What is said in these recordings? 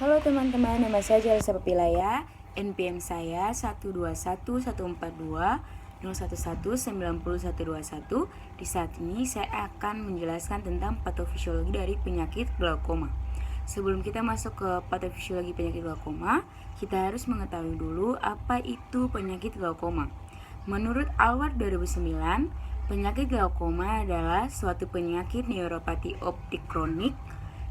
Halo teman-teman, nama saya Jalisa Papilaya. NPM saya 1211420119121. Di saat ini saya akan menjelaskan tentang patofisiologi dari penyakit glaukoma. Sebelum kita masuk ke patofisiologi penyakit glaukoma, kita harus mengetahui dulu apa itu penyakit glaukoma. Menurut Alward 2009, penyakit glaukoma adalah suatu penyakit neuropati optik kronik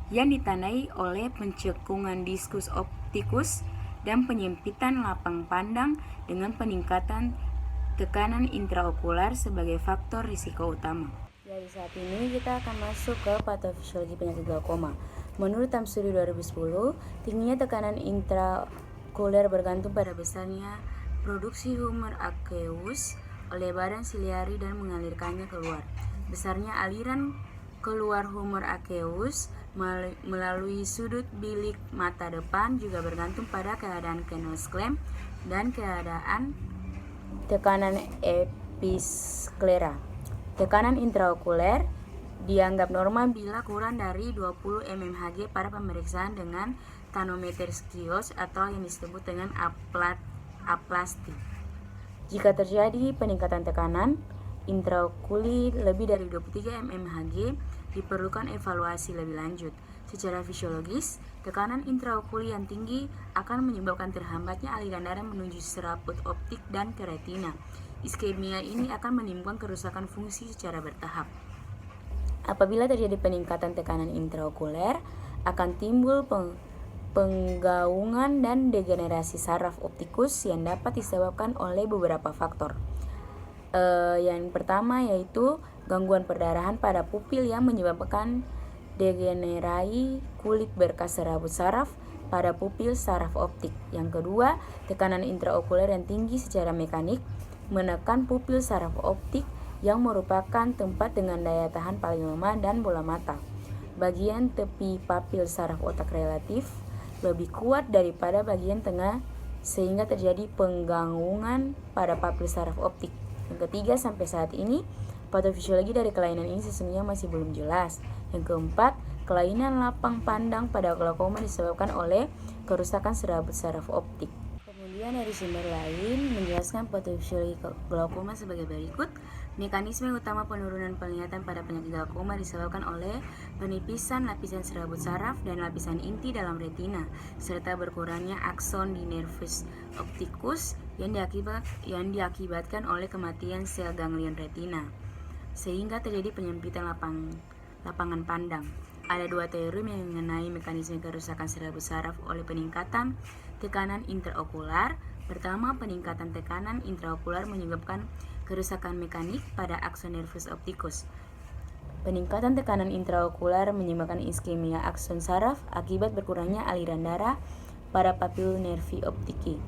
yang ditandai oleh pencekungan diskus optikus dan penyempitan lapang pandang dengan peningkatan tekanan intraokular sebagai faktor risiko utama. Dari saat ini kita akan masuk ke patofisiologi penyakit glaukoma. Menurut Tamsuri 2010, tingginya tekanan intraokular bergantung pada besarnya produksi humor aqueous oleh badan siliari dan mengalirkannya keluar. Besarnya aliran keluar humor aqueous melalui sudut bilik mata depan juga bergantung pada keadaan canal clamp dan keadaan tekanan episklera. Tekanan intraokuler dianggap normal bila kurang dari 20 mmHg pada pemeriksaan dengan tonometer skios atau yang disebut dengan aplasty. Jika terjadi peningkatan tekanan intraokuli lebih dari 23 mmHg, diperlukan evaluasi lebih lanjut. Secara fisiologis, tekanan intraokuli yang tinggi akan menyebabkan terhambatnya aliran darah menuju serabut optik dan ke retina. Iskemia ini akan menimbulkan kerusakan fungsi secara bertahap. Apabila terjadi peningkatan tekanan intraokuler, akan timbul penggaungan dan degenerasi saraf optikus yang dapat disebabkan oleh beberapa faktor. Yang pertama yaitu gangguan perdarahan pada pupil yang menyebabkan degenerasi kulit berkas serabut saraf pada pupil saraf optik. Yang kedua, tekanan intraokuler yang tinggi secara mekanik menekan pupil saraf optik yang merupakan tempat dengan daya tahan paling lemah dan bola mata. Bagian tepi papil saraf otak relatif lebih kuat daripada bagian tengah sehingga terjadi penggaungan pada papil saraf optik. Yang ketiga, sampai saat ini patofisiologi dari kelainan ini sesungguhnya masih belum jelas. Yang keempat, kelainan lapang pandang pada glaukoma disebabkan oleh kerusakan serabut saraf optik. Kemudian dari sumber lain menjelaskan patofisiologi glaukoma sebagai berikut. Mekanisme utama penurunan penglihatan pada penyakit glaukoma disebabkan oleh penipisan lapisan serabut saraf dan lapisan inti dalam retina, serta berkurangnya akson di nervus opticus yang diakibatkan oleh kematian sel ganglion retina, sehingga terjadi penyempitan lapangan pandang. Ada dua teori mengenai mekanisme kerusakan serabut saraf oleh peningkatan tekanan intraokular. Pertama, peningkatan tekanan intraokular menyebabkan kerusakan mekanik pada akson nervus opticus. Peningkatan tekanan intraokular menyebabkan iskemia akson saraf akibat berkurangnya aliran darah pada papil nervi optiki.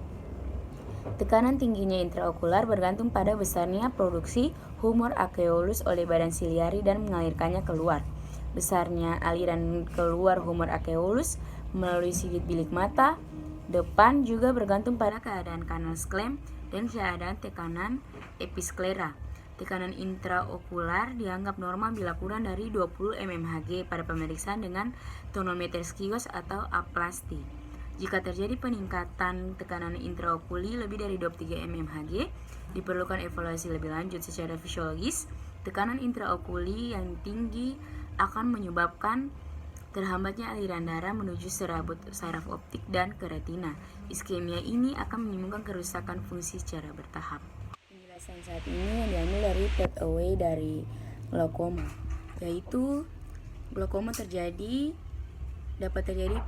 Tekanan tingginya intraokular bergantung pada besarnya produksi humor aqueous oleh badan siliari dan mengalirkannya keluar. Besarnya aliran keluar humor aqueous melalui sudut bilik mata depan juga bergantung pada keadaan canal clamp dan keadaan tekanan episklera. Tekanan intraokular dianggap normal bila kurang dari 20 mmHg pada pemeriksaan dengan tonometer skios atau aplasty. Jika terjadi peningkatan tekanan intraokuli lebih dari 23 mmHg, diperlukan evaluasi lebih lanjut. Secara fisiologis, tekanan intraokuli yang tinggi akan menyebabkan terhambatnya aliran darah menuju serabut saraf optik dan ke retina. Iskemia ini akan menimbulkan kerusakan fungsi secara bertahap. Penjelasan saat ini yang diambil dari pathway dari glaukoma, yaitu glaukoma dapat terjadi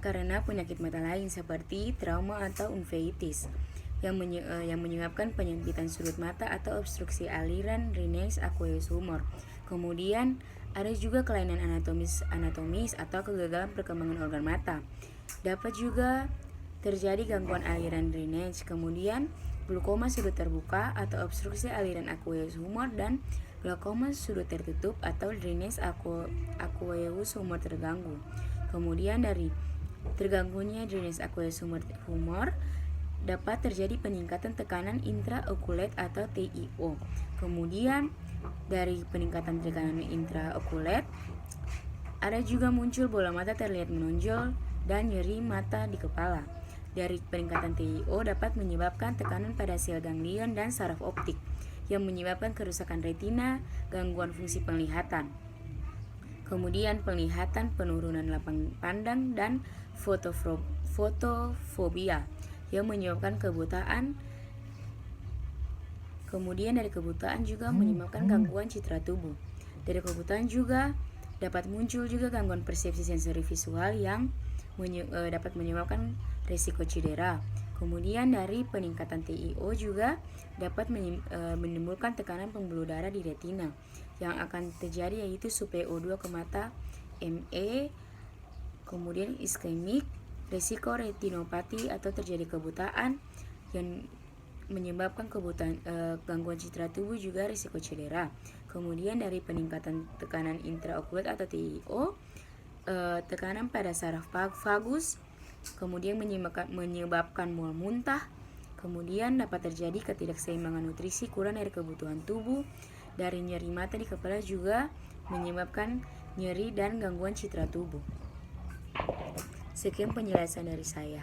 karena penyakit mata lain seperti trauma atau uveitis yang menyebabkan penyempitan sudut mata atau obstruksi aliran Raynaud's aqueous humor. Kemudian ada juga kelainan anatomis atau kegagalan perkembangan organ mata. Dapat juga terjadi gangguan aliran Raynaud's. Kemudian glaukoma sudut terbuka atau obstruksi aliran aqueous humor dan glaukoma sudut tertutup atau Raynaud's aqueous humor terganggu. Kemudian dari terganggunya Raynaud's aqueous humor dapat terjadi peningkatan tekanan intraokuler atau TIO. Kemudian dari peningkatan tekanan intraokuler ada juga muncul bola mata terlihat menonjol dan nyeri mata di kepala. Dari peningkatan TiO dapat menyebabkan tekanan pada sel ganglion dan saraf optik yang menyebabkan kerusakan retina, gangguan fungsi penglihatan. Kemudian penglihatan, penurunan lapang pandang, dan fotofobia yang menyebabkan kebutaan. Kemudian dari kebutaan juga menyebabkan gangguan citra tubuh. Dari kebutaan juga dapat muncul juga gangguan persepsi sensori visual yang dapat menyebabkan risiko cedera. Kemudian dari peningkatan TiO juga dapat menimbulkan tekanan pembuluh darah di retina yang akan terjadi, yaitu sup PO2 ke mata, ME, kemudian iskemik, risiko retinopati atau terjadi kebutaan yang menyebabkan gangguan citra tubuh, juga risiko cedera. Kemudian dari peningkatan tekanan intraokular atau TiO, tekanan pada saraf vagus, kemudian menyebabkan mual muntah, kemudian dapat terjadi ketidakseimbangan nutrisi, kurang dari kebutuhan tubuh. Dari nyeri mata di kepala juga menyebabkan nyeri dan gangguan citra tubuh. Sekian penjelasan dari saya.